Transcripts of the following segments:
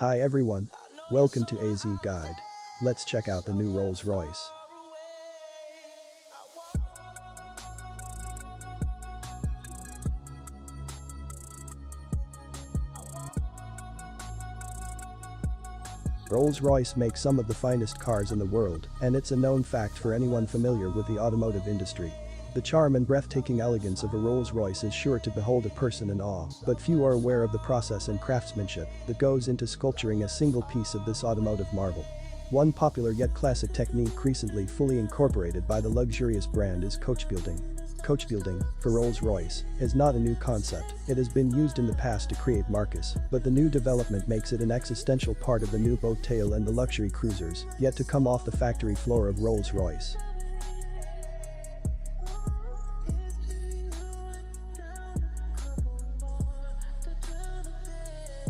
Hi everyone. Welcome to AZ Guide. Let's check out the new Rolls-Royce. Rolls-Royce makes some of the finest cars in the world, and it's a known fact for anyone familiar with the automotive industry. The charm and breathtaking elegance of a Rolls-Royce is sure to behold a person in awe, but few are aware of the process and craftsmanship that goes into sculpturing a single piece of this automotive marvel. One popular yet classic technique recently fully incorporated by the luxurious brand is Coachbuilding. Coachbuilding, for Rolls-Royce, is not a new concept. It has been used in the past to create marques, but the new development makes it an existential part of the new boat tail and the luxury cruisers yet to come off the factory floor of Rolls-Royce.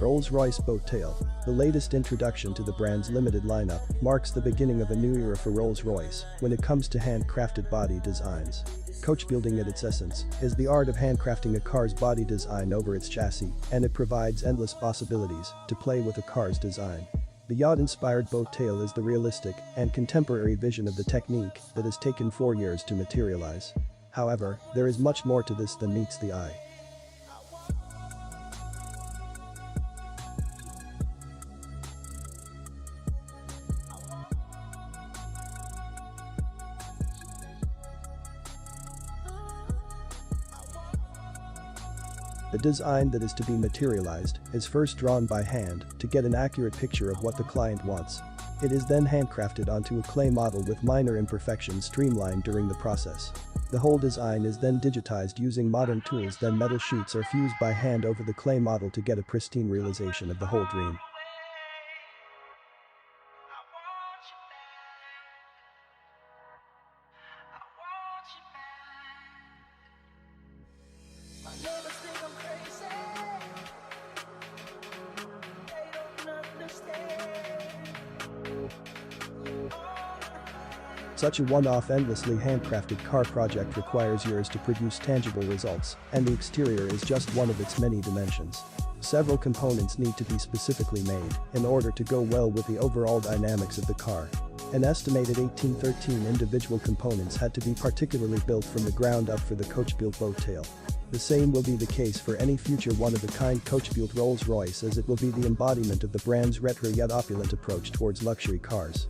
Rolls-Royce Boat Tail, the latest introduction to the brand's limited lineup, marks the beginning of a new era for Rolls-Royce when it comes to handcrafted body designs. Coachbuilding at its essence is the art of handcrafting a car's body design over its chassis, and it provides endless possibilities to play with a car's design. The yacht-inspired boat tail is the realistic and contemporary vision of the technique that has taken 4 years to materialize. However, there is much more to this than meets the eye. The design that is to be materialized is first drawn by hand to get an accurate picture of what the client wants. It is then handcrafted onto a clay model with minor imperfections streamlined during the process. The whole design is then digitized using modern tools, then metal sheets are fused by hand over the clay model to get a pristine realization of the whole dream. Such a one-off endlessly handcrafted car project requires years to produce tangible results, and the exterior is just one of its many dimensions. Several components need to be specifically made in order to go well with the overall dynamics of the car. An estimated 1813 individual components had to be particularly built from the ground up for the Coachbuild boat tail. The same will be the case for any future one-of-a-kind Coachbuild Rolls-Royce, as it will be the embodiment of the brand's retro yet opulent approach towards luxury cars.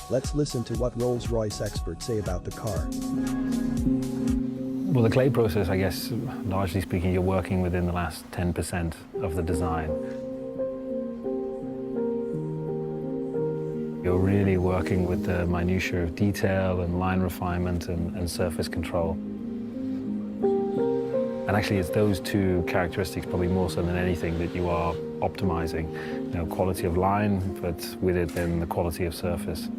Let's listen to what Rolls-Royce experts say about the car. Well, the clay process, I guess, largely speaking, you're working within the last 10% of the design. You're really working with the minutiae of detail and line refinement and surface control. And actually, it's those two characteristics, probably more so than anything, that you are optimizing. You know, quality of line, but with it then the quality of surface.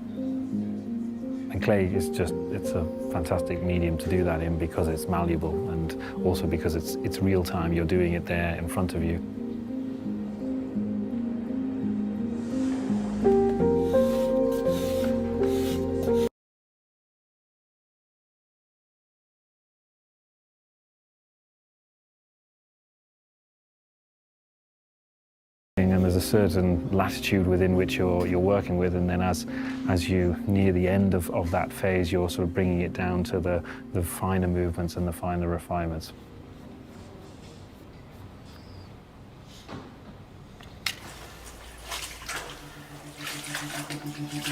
And clay is just, it's a fantastic medium to do that in because it's malleable and also because it's real time. You're doing it there in front of you. And there's a certain latitude within which you're working with, and then as you near the end of that phase, you're sort of bringing it down to the finer movements and the finer refinements.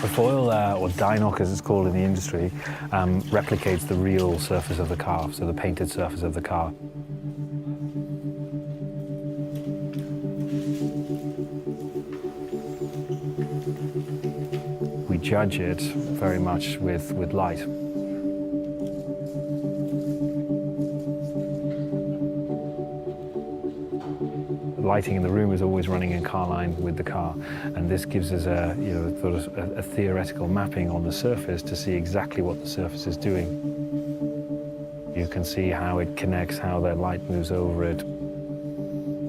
The foil, or die knock as it's called in the industry, replicates the real surface of the car, so the painted surface of the car. We judge it very much with light. lighting in the room is always running in car line with the car, and this gives us a, you know, sort of a theoretical mapping on the surface to see exactly what the surface is doing. You can see how it connects, how the light moves over it.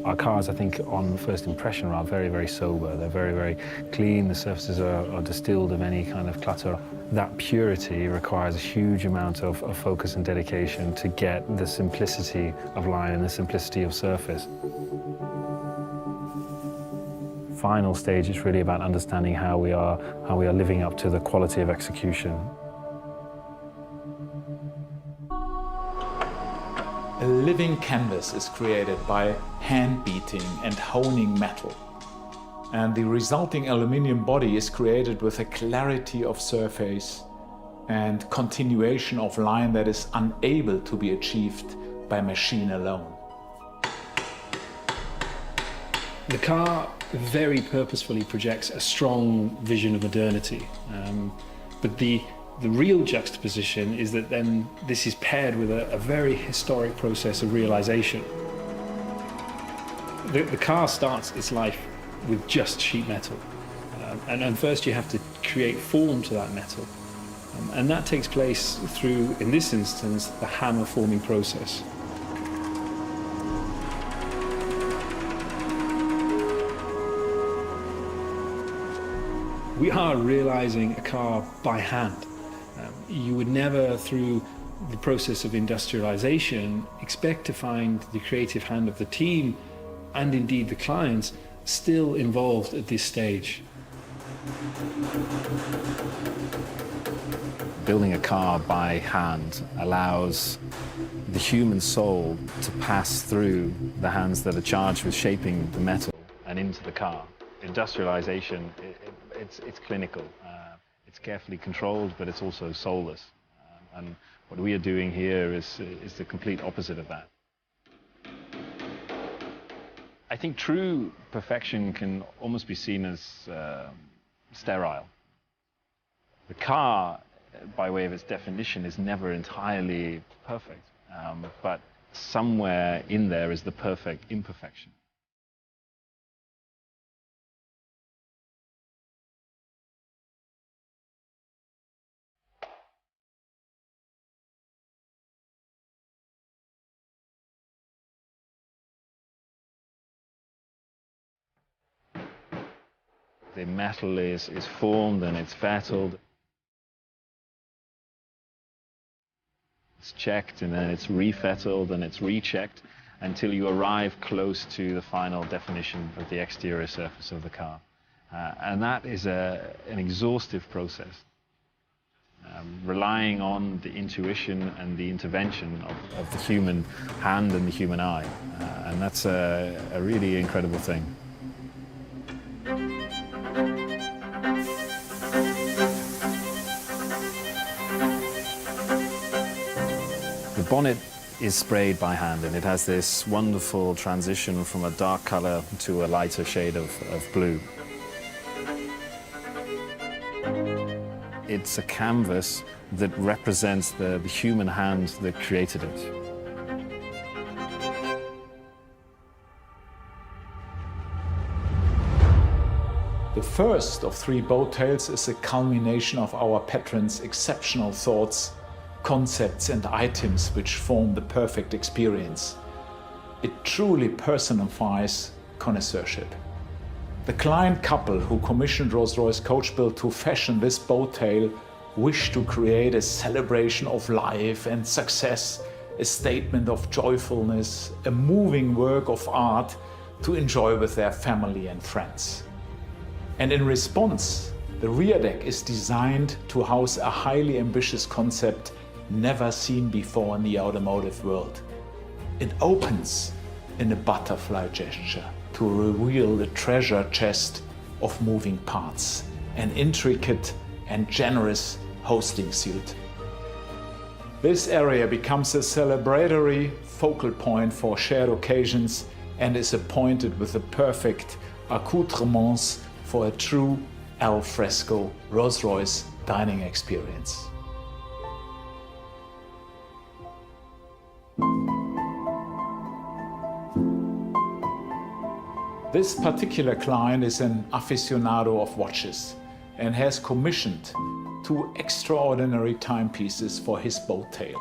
Our cars, I think, on first impression, are very, very sober. They're very, very clean. The surfaces are distilled of any kind of clutter. That purity requires a huge amount of focus and dedication to get the simplicity of line and the simplicity of surface. Final stage is really about understanding how we are living up to the quality of execution. A living canvas is created by hand beating and honing metal. And the resulting aluminium body is created with a clarity of surface and continuation of line that is unable to be achieved by machine alone. The car very purposefully projects a strong vision of modernity, but the real juxtaposition is that then this is paired with a very historic process of realization. The car starts its life with just sheet metal, and first you have to create form to that metal, and that takes place through, in this instance, the hammer forming process. We are realizing a car by hand. You would never, through the process of industrialization, expect to find the creative hand of the team, and indeed the clients, still involved at this stage. Building a car by hand allows the human soul to pass through the hands that are charged with shaping the metal and into the car. Industrialization, it's clinical. It's carefully controlled, but it's also soulless. And what we are doing here is the complete opposite of that. I think true perfection can almost be seen as sterile. The car, by way of its definition, is never entirely perfect, but somewhere in there is the perfect imperfection. The metal is formed and it's fettled. It's checked and then it's refettled and it's rechecked until you arrive close to the final definition of the exterior surface of the car. And that is an exhaustive process, relying on the intuition and the intervention of the human hand and the human eye. And that's a really incredible thing. The bonnet is sprayed by hand, and it has this wonderful transition from a dark color to a lighter shade of blue. It's a canvas that represents the human hand that created it. The first of 3 boat tails is a culmination of our patron's exceptional thoughts, concepts and items which form the perfect experience. It truly personifies connoisseurship. The client couple who commissioned Rolls-Royce Coachbuilding to fashion this boat tail wished to create a celebration of life and success, a statement of joyfulness, a moving work of art to enjoy with their family and friends. And in response, the rear deck is designed to house a highly ambitious concept never seen before in the automotive world. It opens in a butterfly gesture to reveal the treasure chest of moving parts, an intricate and generous hosting suite. This area becomes a celebratory focal point for shared occasions and is appointed with the perfect accoutrements for a true al fresco Rolls-Royce dining experience. This particular client is an aficionado of watches and has commissioned 2 extraordinary timepieces for his boat tail.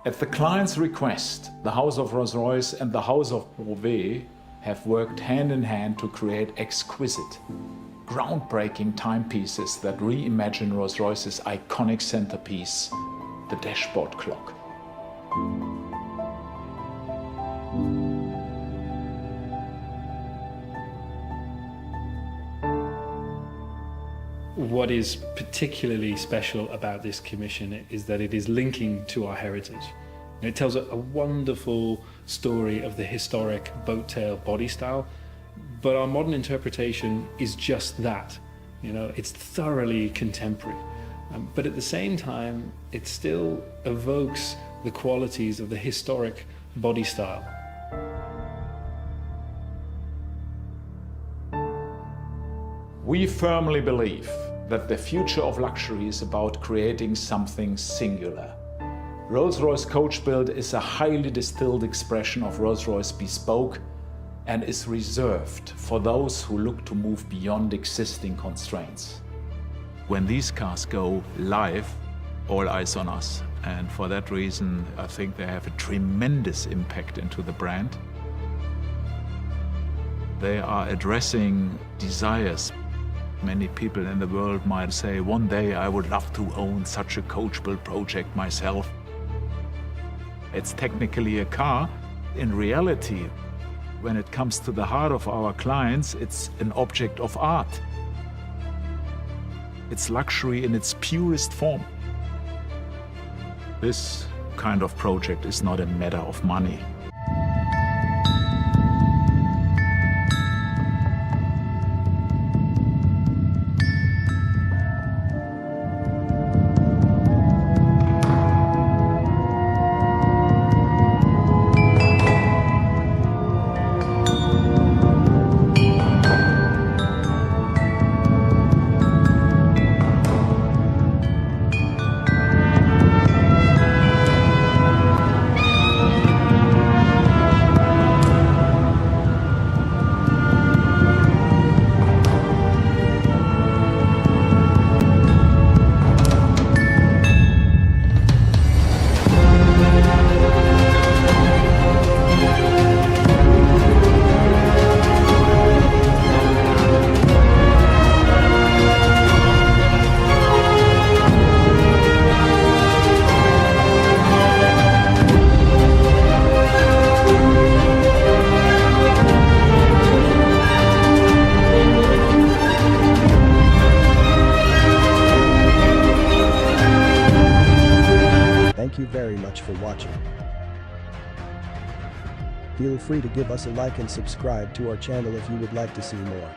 At the client's request, the House of Rolls-Royce and the House of Brevet have worked hand in hand to create exquisite, groundbreaking timepieces that reimagine Rolls-Royce's iconic centerpiece, the dashboard clock. What is particularly special about this commission is that it is linking to our heritage. It tells a wonderful story of the historic boat tail body style, but our modern interpretation is just that. It's thoroughly contemporary, but at the same time, it still evokes the qualities of the historic body style. We firmly believe that the future of luxury is about creating something singular. Rolls-Royce Coachbuild is a highly distilled expression of Rolls-Royce bespoke and is reserved for those who look to move beyond existing constraints. When these cars go live, all eyes on us. And for that reason, I think they have a tremendous impact into the brand. They are addressing desires. Many people in the world might say, one day I would love to own such a Coachbuild project myself. It's technically a car. In reality, when it comes to the heart of our clients, it's an object of art. It's luxury in its purest form. This kind of project is not a matter of money. Thank you very much for watching. Feel free to give us a like and subscribe to our channel if you would like to see more.